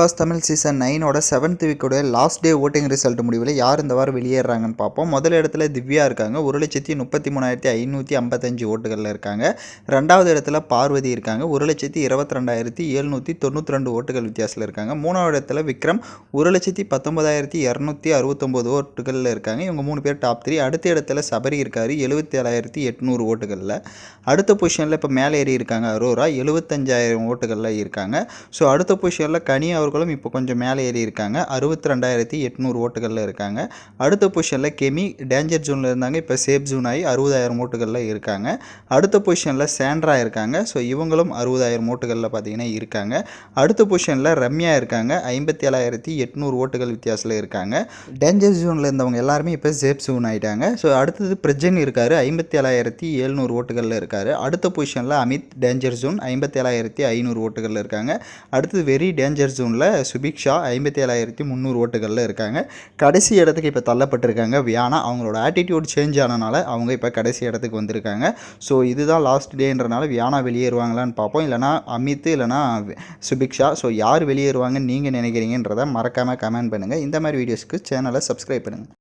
Pass Tamil season 9ஓட 7th வீக்கோட last day voting result முடிவில் யார் இந்த வாரம் வெளியேறாங்கன்னு பார்ப்போம். முதல் இடத்துல திவ்யா இருக்காங்க, 1,33,355 ஓட்டுகளில் இருக்காங்க. ரெண்டாவது இடத்துல பார்வதி இருக்காங்க, 1,22,792 ஓட்டுகள் வித்தியாசத்தில் இருக்காங்க. மூணாவது இடத்துல விக்ரம் 1,19,269 ஓட்டுகளில் இருக்காங்க. இவங்க 3 பேர் டாப் 3. அடுத்த இடத்துல சபரி இருக்காரு 77,800 ஓட்டுகளில். அடுத்த பொசிஷனில் இப்போ மேலே ஏறி இருக்காங்க அரோரா 75,000 ஓட்டுகளில் இருக்காங்க. ஸோ அடுத்த பொசிஷனில் கனி அவர்களும் இப்போ கொஞ்சம் மேலே ஏறி இருக்காங்க, 62,800 ஓட்டுகளில் இருக்காங்க. அடுத்த பொசிஷனில் கெமி டேஞ்சர் ஜோனில் இருந்தாங்க, இப்போ சேஃப் ஜோன் ஆகி 60,000 ஓட்டுகளில் இருக்காங்க. அடுத்த பொசிஷனில் சாண்ட்ரா இருக்காங்க, ஸோ இவங்களும் 60,000 ஓட்டுகளில் பார்த்தீங்கன்னா இருக்காங்க. அடுத்த பொசிஷனில் ரம்யா இருக்காங்க, 57,800 ஓட்டுகள் வித்தியாசத்தில் இருக்காங்க. டேஞ்சர் ஜோனில் இருந்தவங்க எல்லாருமே இப்போ சேஃப் ஜோன் ஆகிட்டாங்க. ஸோ அடுத்தது பிரஜன் இருக்கார், 57,700 ஓட்டுகளில் இருக்கார். அடுத்த பொசிஷனில் அமித் டேஞ்சர் ஜோன் 57,500 ஓட்டுகளில் இருக்காங்க. அடுத்தது வெரி டேஞ்சர் ஜோனில் சுபிக்ஷா 57,300 ஓட்டுகளில் இருக்காங்க. கடைசி இடத்துக்கு இப்போ தள்ளப்பட்டிருக்காங்க வியானா. அவங்களோட ஆட்டிடியூட் சேஞ்ச் ஆனனால அவங்க இப்போ கடைசி இடத்துக்கு வந்திருக்காங்க. ஸோ இதுதான் லாஸ்ட் டேன்றனால வியானா வெளியேறுவாங்களான்னு பார்ப்போம், இல்லைனா அமித் இல்லைனா சுபிக்ஷா. ஸோ யார் வெளியேறுவாங்கன்னு நீங்கள் நினைக்கிறீங்கன்றதை மறக்காமல் கமெண்ட் பண்ணுங்கள். இந்த மாதிரி வீடியோஸ்க்கு சேனலை சப்ஸ்கிரைப் பண்ணுங்கள்.